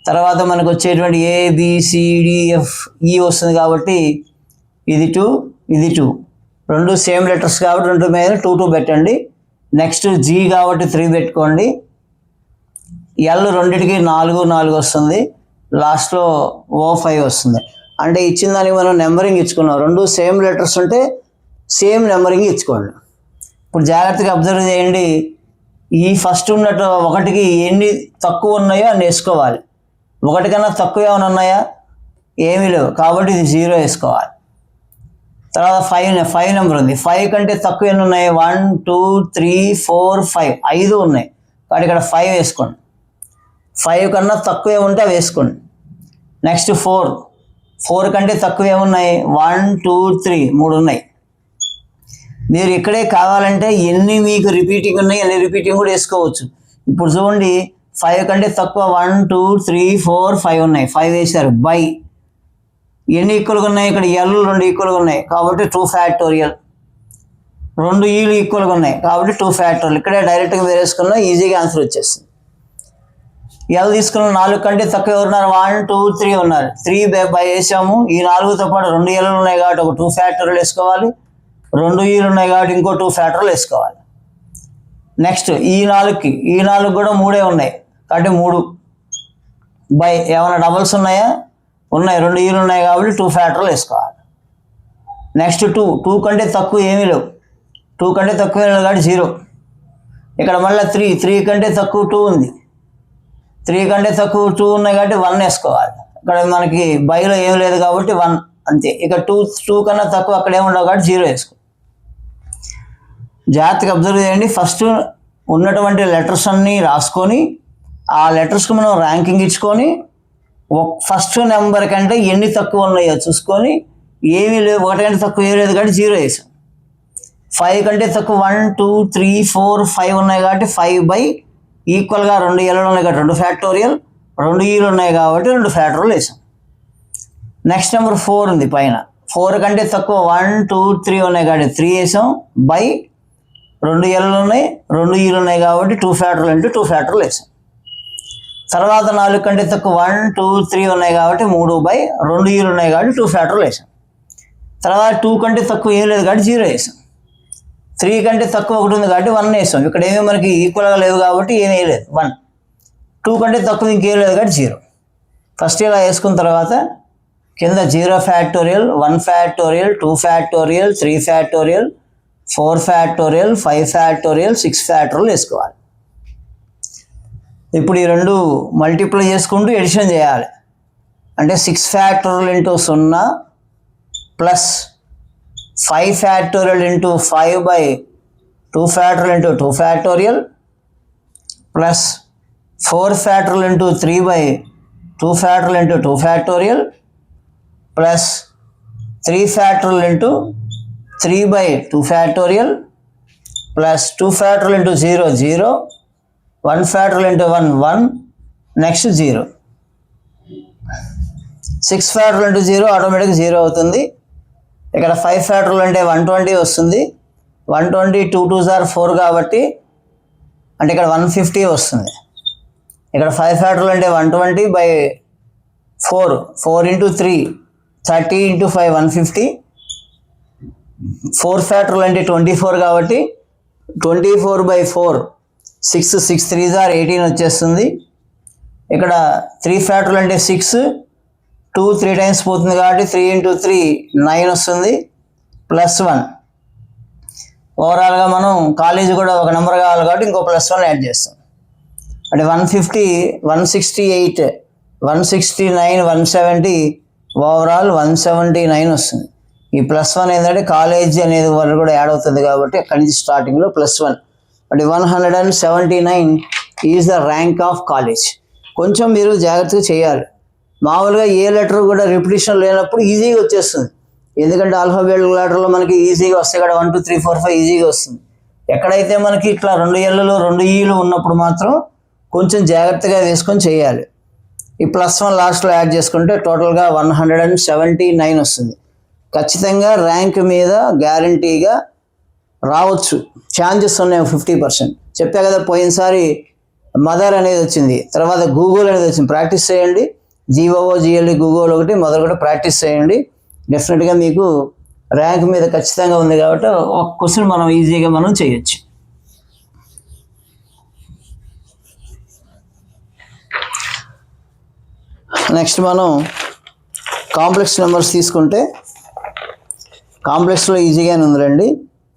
తర్వాత మనకు వచ్చేటువంటి ABCDFE వస్తుంది కాబట్టి ఇది 2 ఇది 2, 2 సేమ్ లెటర్స్ కాబట్టి 2 మీద 2 2 పెట్టండి. నెక్స్ట్ G కాబట్టి 3 పెట్టుకోండి. L రెండింటికి 4 4 వస్తుంది, లాస్ట్లో O5 వస్తుంది. అంటే ఇచ్చిన దానికి మనం నెంబరింగ్ ఇచ్చుకున్నాం. 2 సేమ్ లెటర్స్ ఉంటే సేమ్ నెంబరింగ్ ఇచ్చుకోండి. ఇప్పుడు జాగ్రత్తగా అబ్జర్వ్ చేయండి. ఈ ఫస్ట్ ఉన్నట్టు 1కి ఎన్ని తక్కువ ఉన్నాయో అన్ని వేసుకోవాలి. 1 కన్నా తక్కువ ఏమైనా ఉన్నాయా, ఏమీ లేవు కాబట్టి ఇది 0 వేసుకోవాలి. తర్వాత 5 నెంబర్ ఉంది. 5 కంటే తక్కువ ఎన్ని ఉన్నాయి, 1 2 3 4 5 5 ఉన్నాయి కాబట్టి ఇక్కడ 5 వేసుకోండి. 5 కన్నా తక్కువ ఉంటే అవి వేసుకోండి. నెక్స్ట్ 4 కంటే తక్కువ ఏమున్నాయి, 1 2 3 3 ఉన్నాయి. మీరు ఇక్కడే కావాలంటే ఎన్ని మీకు రిపీటింగ్ ఉన్నాయి అన్ని రిపీటింగ్ కూడా వేసుకోవచ్చు. ఇప్పుడు చూడండి 5 కంటే తక్కువ 1 2 3 4 5 ఉన్నాయి, 5 వేశారు. బై ఎన్ని ఈక్వల్గా ఉన్నాయి, ఇక్కడ L 2 ఈక్వల్గా ఉన్నాయి కాబట్టి 2 ఫ్యాక్టోరియల్. 2 Eలు ఈక్వల్గా ఉన్నాయి కాబట్టి 2 ఫ్యాక్టోరియల్. ఇక్కడే డైరెక్ట్గా వేరేసుకున్నా ఈజీగా ఆన్సర్ వచ్చేస్తుంది. L తీసుకున్న 4 కంటే తక్కువ ఎవరున్నారు, 1 2 3 ఉన్నారు. 3 బై వేసాము. ఈ 4తో పాటు 2 Lలు ఉన్నాయి కాబట్టి ఒక 2 ఫ్యాక్టోరియల్ వేసుకోవాలి. 2 Eలు ఉన్నాయి కాబట్టి ఇంకో 2 ఫ్యాక్టోరియల్ వేసుకోవాలి. నెక్స్ట్ ఈ 4 కూడా 3 ఉన్నాయి కాబట్టి 3 బై ఏమైనా డబల్స్ ఉన్నాయా, ఉన్నాయి. 2 Eలు ఉన్నాయి కాబట్టి 2 ఫ్యాక్టోరియల్ వేసుకోవాలి. నెక్స్ట్ 2 కంటే తక్కువ ఏమీ లేవు, 2 కంటే తక్కువ కాబట్టి 0. ఇక్కడ మళ్ళీ 3 కంటే తక్కువ 2 ఉంది, 3 కంటే తక్కువ 2 ఉన్నాయి కాబట్టి 1 వేసుకోవాలి. ఇక్కడ మనకి బైలో ఏం లేదు కాబట్టి 1 అంతే. ఇక 2 కన్నా తక్కువ అక్కడ ఏముండవు కాబట్టి 0 వేసుకో. జాగ్రత్తగా అబ్జర్వ్ చేయండి. ఫస్ట్ ఉన్నటువంటి లెటర్స్ అన్నీ రాసుకొని ఆ లెటర్స్కి మనం ర్యాంకింగ్ ఇచ్చుకొని ఫస్ట్ నెంబర్ కంటే ఎన్ని తక్కువ ఉన్నాయో చూసుకొని ఏమీ లేవు, 1 కంటే తక్కువ ఏం లేదు కాబట్టి 0 వేసాం. 5 కంటే తక్కువ 1 2 3 4 5 ఉన్నాయి కాబట్టి 5 బై ఈక్వల్గా 2 Lలు ఉన్నాయి కాబట్టి 2 ఫ్యాక్టోరియల్, 2 Eలు ఉన్నాయి కాబట్టి 2 ఫ్యాక్టోరియల్ వేసాం. నెక్స్ట్ నెంబర్ 4 ఉంది పైన. 4 కంటే తక్కువ 1 2 3 ఉన్నాయి కాబట్టి 3 వేసాం, బై 2 L'లు ఉన్నాయి, 2 E'లు ఉన్నాయి కాబట్టి 2 ఫ్యాక్టర్లు ఇంటూ 2 ఫ్యాక్టర్లు వేసాం. తర్వాత 4 కంటే తక్కువ 1 2 3 ఉన్నాయి కాబట్టి 3 బై 2 E'లు ఉన్నాయి కాబట్టి 2 ఫ్యాక్టర్లు వేసాం. తర్వాత 2 కంటే తక్కువ ఏం లేదు కాబట్టి 0 వేసాం. 3 కంటే తక్కువ 1 ఉంది కాబట్టి 1 వేసాం. ఇక్కడ ఏమీ మనకి ఈక్వల్గా లేవు కాబట్టి ఏమీ వేయలేదు, 1. 2 కంటే తక్కువ ఇంకేం లేదు కాబట్టి 0. ఫస్ట్ ఇలా వేసుకున్న తర్వాత కింద 0 factorial, 1 factorial, 2 factorial, 3 factorial, 4 factorial, 5 factorial, 6 factorial వేసుకోవాలి. ఇప్పుడు ఈ రెండు మల్టిప్లై చేసుకుంటూ ఎడిషన్ చేయాలి. అంటే 6 factorial into 0 plus 5 factorial into 5 by 2 factorial into 2 factorial plus 4 factorial into 3 by 2 factorial into 2 factorial plus 3 factorial into 3 by 2 factorial plus 2 factorial into 0 0, 1 factorial into 1 1, next 0. 6 factorial into 0 ఆటోమేటిక్గా 0 అవుతుంది. ఇక్కడ 5 factorial అంటే 120 వస్తుంది. 120 2 2s are 4 కాబట్టి అంటే ఇక్కడ 150 వస్తుంది. ఇక్కడ 5 ఫ్యాక్టోరియల్ అంటే 120 బై 4, 4 ఇంటూ 3 30 ఇంటూ 5 150. 4 ఫ్యాక్టోరియల్ అంటే 24 కాబట్టి 24 బై 4 6 6 3s are 18 వచ్చేస్తుంది. ఇక్కడ 3 ఫ్యాక్టోరియల్ అంటే 6, 2 3 టైమ్స్ పోతుంది కాబట్టి 3 ఇంటూ 3 9 వస్తుంది ప్లస్ 1. ఓవరాల్గా మనం కాలేజీ కూడా ఒక నెంబర్ కావాలి కాబట్టి ఇంకో +1 యాడ్ చేస్తాం. అంటే 150 168 169 170 ఓవరాల్ 179 వస్తుంది. ఈ +1 ఏంటంటే కాలేజ్ అనేది వాళ్ళు కూడా యాడ్ అవుతుంది కాబట్టి అక్కడి నుంచి స్టార్టింగ్లో +1. అంటే 179 is the rank of college. కొంచెం మీరు జాగ్రత్తగా చేయాలి. మామూలుగా ఏ లెటర్ కూడా రిపిటేషన్ లేనప్పుడు ఈజీగా వచ్చేస్తుంది. ఎందుకంటే ఆల్ఫాబెట్ లెటర్లో మనకి ఈజీగా వస్తాయి ఇక్కడ 1 2 3 4 5 ఈజీగా వస్తుంది. ఎక్కడైతే మనకి ఇట్లా 2 L'లు 2 E'లు ఉన్నప్పుడు మాత్రం కొంచెం జాగ్రత్తగా వేసుకొని చేయాలి. ఈ +1 లాస్ట్లో యాడ్ చేసుకుంటే టోటల్గా 179 వస్తుంది. ఖచ్చితంగా ర్యాంక్ మీద గ్యారంటీగా రావచ్చు, ఛాన్సెస్ ఉన్నాయి 50%. చెప్పా కదా పోయినసారి మదర్ అనేది వచ్చింది, తర్వాత గూగుల్ అనేది వచ్చింది. ప్రాక్టీస్ చేయండి. GOOGLE గూగుల్ ఒకటి మదర్ కూడా ప్రాక్టీస్ చేయండి. డెఫినెట్గా మీకు ర్యాంక్ మీద ఖచ్చితంగా ఉంది కాబట్టి ఒక క్వశ్చన్ మనం ఈజీగా మనం చేయొచ్చు. నెక్స్ట్ మనం కాంప్లెక్స్ నెంబర్స్ తీసుకుంటే కాంప్లెక్స్లో ఈజీగానే ఉందిలేండి.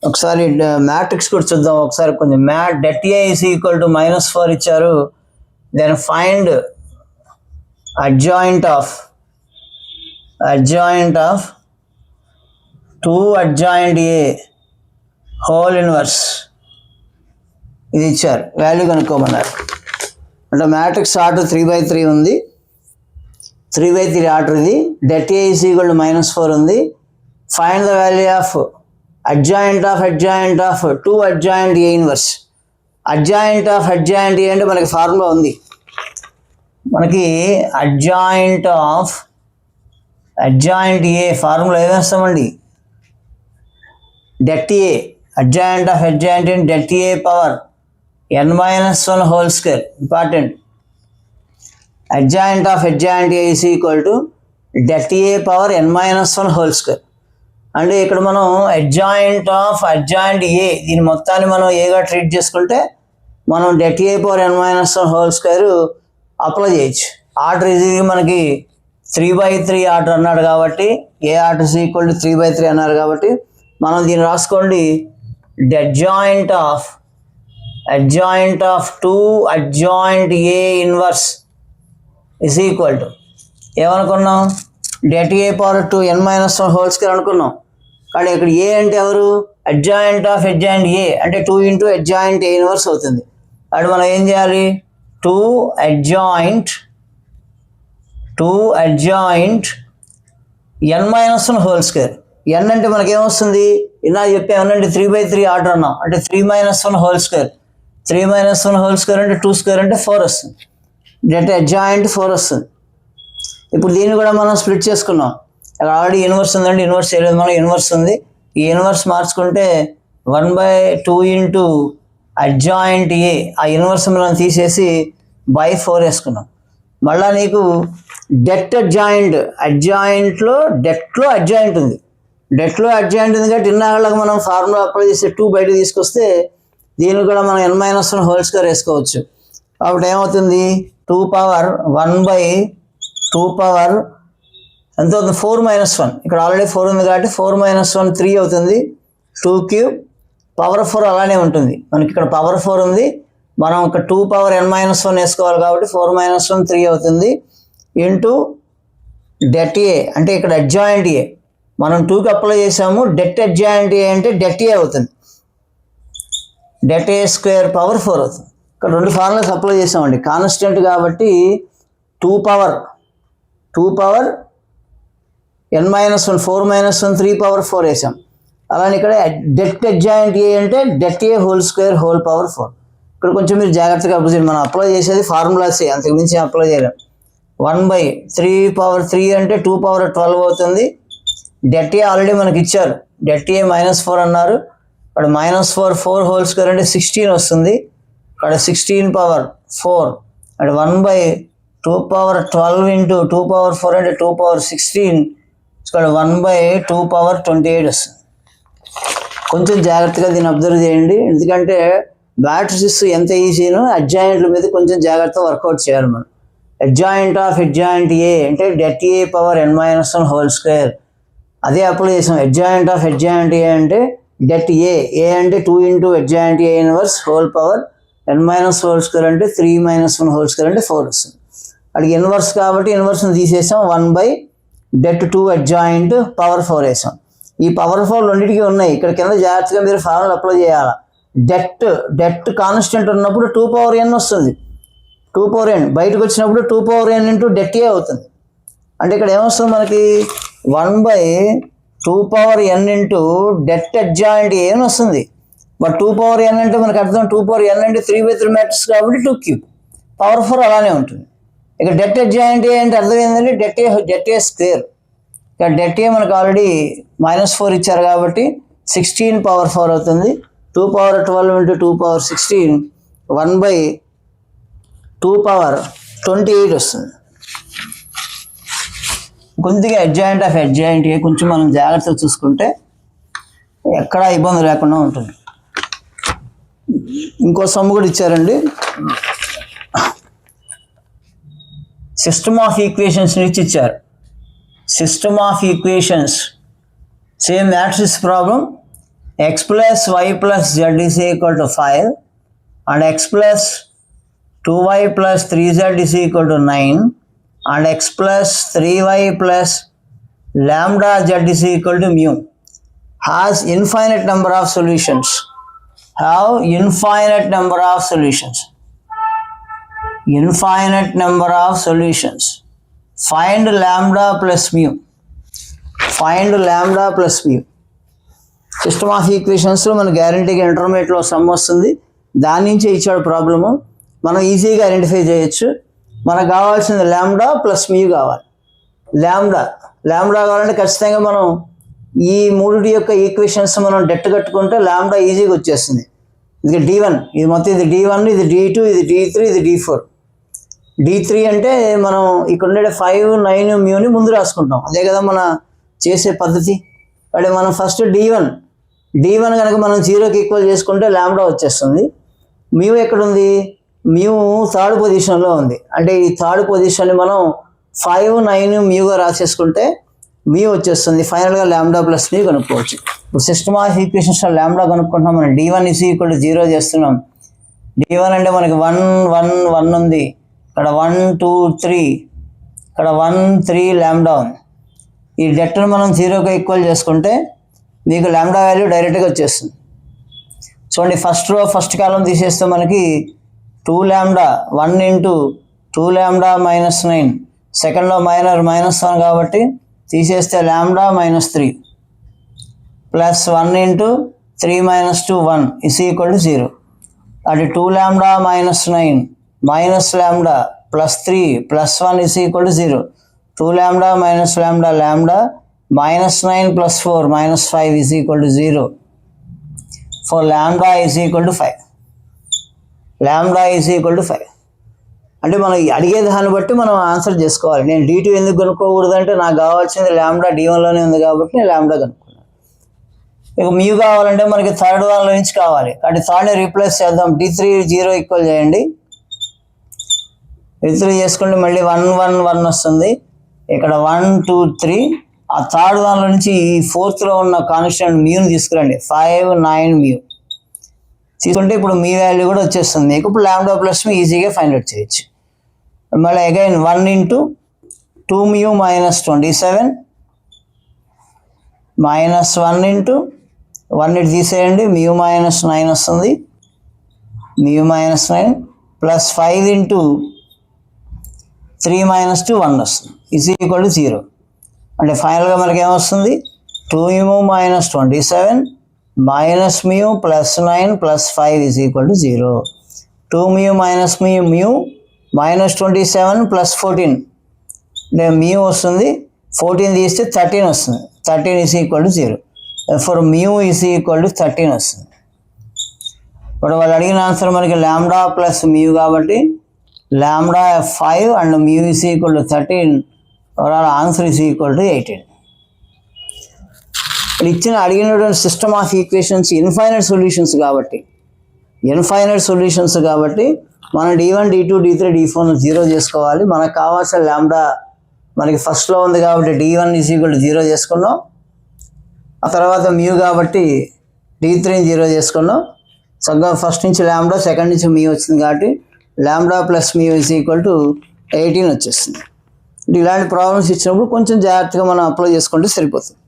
ఒకసారి మ్యాట్రిక్స్ కూడా చూద్దాం. ఒకసారి కొంచెం det A is equal to -4 ఇచ్చారు. Then find adjoint of 2 adjoint A whole inverse ఇది ఇచ్చారు. వాల్యూ కనుక్కోమన్నారు. అంటే మ్యాట్రిక్స్ ఆర్డర్ 3/3 ఉంది. 3/3 ఆర్డర్ ఇది. det A is equal to -4 ఉంది. Find the value of adjoint of 2 adjoint A inverse. adjoint of adjoint A అంటే మనకి ఫార్ములా ఉంది. మనకి adjoint A ఫార్ములా ఏం వేస్తామండి? det A adjoint of adjoint and det A power n-1 whole square. Important. Adjoint of adjoint A is equal to det A power n-1 whole square. అంటే ఇక్కడ మనం adjoint of adjoint A దీని మొత్తాన్ని మనం ఏగా treat చేసుకుంటే మనం det A power n-1 whole square apply చేయొచ్చు. ఆర్డర్ ఇది మనకి 3/3 ఆర్డర్ అన్నాడు కాబట్టి ఏ ఆర్డర్ is equal to 3/3 అన్నారు కాబట్టి మనం దీన్ని రాసుకోండి. adjoint of 2 adjoint A inverse is equal to ఏమనుకున్నాం? det A power 2 n-1 whole square అనుకున్నాం. కానీ ఇక్కడ ఏ అంటే ఎవరు? adjoint of adjoint A అంటే 2 into adjoint A inverse అవుతుంది. అప్పుడు మనం ఏం చేయాలి? 2 adjoint n-1 whole square. n అంటే మనకి ఏమొస్తుంది? ఇలా చెప్పామనండి 3/3 ఆర్డర్ అన్నాం అంటే 3-1 whole square. 3-1 whole square అంటే 2 square అంటే 4 వస్తుంది. det adjoint 4 వస్తుంది. ఇప్పుడు దీన్ని కూడా మనం స్ప్లిట్ చేసుకున్నాం. అక్కడ ఆల్రెడీ ఇన్వర్స్ ఉందండి, ఇన్వర్స్ చేయలేదు మనం, ఇన్వర్స్ ఉంది. ఈ ఇన్వర్స్ మార్చుకుంటే 1/2 ఇంటూ అడ్జాయింట్ ఏ, ఆ ఇన్వర్స్ మనం తీసేసి బై 4 వేసుకున్నాం. మళ్ళీ నీకు డెట్ అడ్జాయింట్లో అడ్జాయింట్ ఉంది. డెట్లో అడ్జాయింట్ ఉంది కాబట్టి ఇన్నాళ్ళకి మనం ఫార్ములా అప్లై చేస్తే 2 బయట తీసుకొస్తే దీన్ని కూడా మనం n-1 హోల్ స్క్వేర్ వేసుకోవచ్చు. కాబట్టి ఏమవుతుంది, 2 పవర్ 1/2 పవర్ ఎంత అవుతుంది, 4-1. ఇక్కడ ఆల్రెడీ 4 ఉంది కాబట్టి 4-1 3 అవుతుంది. 2 క్యూబ్ పవర్ 4 అలానే ఉంటుంది. మనకి ఇక్కడ పవర్ 4 ఉంది, మనం ఒక 2 పవర్ n-1 వేసుకోవాలి కాబట్టి 4-1 3 అవుతుంది. ఇంటూ డెట్ ఏ అంటే ఇక్కడ అడ్జాయింట్ ఏ మనం 2కి అప్లై చేసాము. డెట్ అడ్జాయింట్ ఏ అంటే డెట్ ఏ అవుతుంది. డెట్ ఏ స్క్వేర్ పవర్ 4 అవుతుంది. ఇక్కడ 2 ఫార్ములాస్ అప్లై చేసామండి. కాన్స్టెంట్ కాబట్టి 2 పవర్ n-1 4-1 3 పవర్ 4 వేసాం. అలానే ఇక్కడ డెట్ అడ్జాయింట్ ఏ అంటే det A whole square whole power 4. ఇక్కడ కొంచెం మీరు జాగ్రత్తగా అప్లై చేయండి. మనం అప్లై చేసేది ఫార్ములాసే, అంతకు మించి అప్లై చేయలేం. 1/3 పవర్ 3 అంటే 2 పవర్ 12 అవుతుంది. డెట్ ఏ ఆల్రెడీ మనకి ఇచ్చారు, డెట్ ఏ -4 అన్నారు. ఇక్కడ -4 హోల్ స్క్వేర్ అంటే 16 వస్తుంది. ఇక్కడ 16 పవర్ 4 అంటే 1/2 పవర్ 12 ఇంటూ 2 పవర్ 4 అంటే 2 పవర్ 16. ఇక్కడ 1/2 పవర్ 28 వస్తుంది. కొంచెం జాగ్రత్తగా దీన్ని అబ్జర్వ్ చేయండి, ఎందుకంటే బ్యాటరీస్ ఎంత ఈజీనో అడ్జాయింట్ల మీద కొంచెం జాగ్రత్తగా వర్కౌట్ చేయాలి మనం. అడ్జాయింట్ ఆఫ్ అడ్జాయింట్ ఏ అంటే det A power n-1 whole square, అదే అప్లై చేసాం. అడ్జాయింట్ ఆఫ్ అడ్జాయింట్ ఏ అంటే డెట్ ఏ అంటే 2 ఇంటూ అడ్జాయింట్ ఏ inverse whole power n-1 whole square అంటే 3-1 హోల్ స్క్వేర్ అంటే 4 వస్తుంది. అడిగి ఇన్వర్స్ కాబట్టి ఇన్వర్స్ని తీసేసాం. 1/2 అడ్జాయింట్ పవర్ 4 వేసాం. ఈ పవర్ 4 రెండింటికి ఉన్నాయి. ఇక్కడ కింద జాగ్రత్తగా మీరు ఫార్ములా అప్లై చేయాలి. డెట్ కాన్స్టెంట్ ఉన్నప్పుడు 2 పవర్ n వస్తుంది. 2 పవర్ n బయటకు వచ్చినప్పుడు 2 power n into det A అవుతుంది. అంటే ఇక్కడ ఏమొస్తుంది మనకి 1/2 power n into det adjoint ఏ అని వస్తుంది. బట్ 2 పవర్ n అంటే మనకు అర్థం 2 పవర్ n అంటే 3/3 మ్యాట్రిక్స్ కాబట్టి 2 క్యూబ్ పవర్ 4 అలానే ఉంటుంది. ఇక డెట్ అడ్జాయింట్ ఏ అంటే అర్థం ఏంటంటే డెట్ ఏ స్క్వేర్. ఇక్కడ డెట్ ఏ మనకు ఆల్రెడీ -4 ఇచ్చారు కాబట్టి 16 పవర్ 4 అవుతుంది. 2 పవర్ 12 ఇంటూ 2 పవర్ 16 1/2 పవర్ 28 వస్తుంది. కొద్దిగా అడ్జాయింట్ ఆఫ్ అడ్జాయింట్ ఏ కొంచెం మనం జాగ్రత్తగా చూసుకుంటే ఎక్కడా ఇబ్బంది లేకుండా ఉంటుంది. ఇంకో సమ్ము కూడా ఇచ్చారండి. సిస్టమ్ ఆఫ్ ఈక్వేషన్స్ నుంచి ఇచ్చారు. System of equations same matrix problem. x plus y plus z is equal to 5 and x plus 2y plus 3z is equal to 9 and x plus 3y plus lambda z is equal to mu has infinite number of solutions. Infinite number of solutions. Find lambda plus mu. System of ఈక్వేషన్స్లో మన గ్యారంటీగా ఇంటర్మీడియట్లో some వస్తుంది. దాని నుంచే ఇచ్చాడు problem. మనం ఈజీగా ఐడెంటిఫై చేయొచ్చు. మనకు కావాల్సింది ల్యాండా ప్లస్ మ్యూ కావాలి. ల్యాండా కావాలంటే ఖచ్చితంగా మనం ఈ మూడిటి యొక్క ఈక్వేషన్స్ మనం డెట్ కట్టుకుంటే ల్యాండా ఈజీగా వచ్చేస్తుంది. ఇది D1, ఇది మొత్తం ఇది D1, ఇది D2, ఇది D3, ఇది D4. D3 అంటే మనం ఇక్కడ ఉండే 5, 9 మ్యూని ముందు రాసుకుంటాం. అదే కదా మన చేసే పద్ధతి. అంటే మనం ఫస్ట్ D1 కనుక మనం 0కి ఈక్వల్ చేసుకుంటే ల్యాండా వచ్చేస్తుంది. మ్యూ ఎక్కడుంది? మ్యూ థర్డ్ పొజిషన్లో ఉంది. అంటే ఈ థర్డ్ పొజిషన్ని మనం 5, 9 మ్యూగా రాసేసుకుంటే మ్యూ వచ్చేస్తుంది. ఫైనల్గా ల్యాండా ప్లస్ మ్యూ కనుక్కోవచ్చు. ఇప్పుడు సిస్టమ్ ఆఫ్ ఈక్వేషన్స్లో ల్యాండా కనుక్కుంటున్నాం. మనం D1 = 0 చేస్తున్నాం. D1 అంటే మనకి 1, 1, 1 ఉంది. ఇక్కడ 1, 2, 3, ఇక్కడ 1, 3 ల్యాండా ఉంది. ఈ డెట్ను మనం 0కి ఈక్వల్ చేసుకుంటే మీకు ల్యాండా వాల్యూ డైరెక్ట్గా వచ్చేస్తుంది. చూడండి, ఫస్ట్ కాలం తీసేస్తే మనకి 2 ల్యాండా 1 ఇంటూ 2 ల్యాండా -9, సెకండ్లో -1 కాబట్టి తీసేస్తే ల్యాండా -3 ప్లస్ 1 ఇంటూ 3 - 2 1 = 0. అది 2 ల్యాండా -9 minus lambda plus 3 plus 1 = 0. 2 lambda minus lambda lambda minus 9 plus 4 minus 5 is equal to 0. For lambda is equal to 5. Lambda is equal to 5. అంటే మనం అడిగే దాన్ని బట్టి మనం ఆన్సర్ చేసుకోవాలి. నేను D2 ఎందుకు కనుక్కోకూడదు అంటే నాకు కావాల్సింది ల్యాండా D1లోనే ఉంది కాబట్టి నేను ల్యాండా కనుక్కున్నాను. ఇక మ్యూ కావాలంటే మనకి థర్డ్ వన్లో నుంచి కావాలి కాబట్టి థర్డ్ని రీప్లేస్ చేద్దాం. D3 0 ఈక్వల్ చేయండి. D3 చేసుకుంటే మళ్ళీ 1 1 1 వస్తుంది. ఇక్కడ 1 2 3 ఆ థర్డ్ వన్లో నుంచి ఈ ఫోర్త్లో ఉన్న కాన్స్టెంట్ మ్యూని తీసుకురండి. 5 9 మ్యూ తీసుకుంటే ఇప్పుడు మీ వాల్యూ కూడా వచ్చేస్తుంది మీకు. ఇప్పుడు ల్యాండా ప్లస్ మీ ఈజీగా ఫైండ్ అవుట్ చేయొచ్చు. మళ్ళీ again 1 into 2 mu minus 27 minus 1 into 1 ఇటు తీసేయండి mu minus 9 వస్తుంది. mu minus 9 plus 5 into 3 minus 2 1 వస్తుంది is equal to 0. అంటే ఫైనల్గా మనకి ఏమొస్తుంది 2 mu minus 27 minus mu plus 9 plus 5 is equal to 0. 2 mu minus mu minus 27 plus 14 అంటే మ్యూ వస్తుంది. 14 తీస్తే 13 వస్తుంది. 13 is equal to 0. For mu is equal to 13 వస్తుంది. ఇప్పుడు వాళ్ళు అడిగిన ఆన్సర్ మనకి ల్యాండా ప్లస్ మ్యూ కాబట్టి ల్యాండా 5 and mu is equal to 13. Overall answer is equal to 18. ఇచ్చిన అడిగినటువంటి system of equations infinite solutions కాబట్టి మనం D1 D2 D3 D4 0 చేసుకోవాలి. మనకు కావాల్సిన ల్యాండా మనకి ఫస్ట్లో ఉంది కాబట్టి D1 is equal to 0 చేసుకున్నాం. ఆ తర్వాత మ్యూ కాబట్టి D3 0 చేసుకున్నాం. సగ్గా ఫస్ట్ నుంచి ల్యాండా సెకండ్ నుంచి మ్యూ వచ్చింది కాబట్టి lambda plus mu is equal to 18 వచ్చేస్తుంది. ఇలాంటి ప్రాబ్లమ్స్ ఇచ్చినప్పుడు కొంచెం జాగ్రత్తగా మనం అప్లై చేసుకుంటే సరిపోతుంది.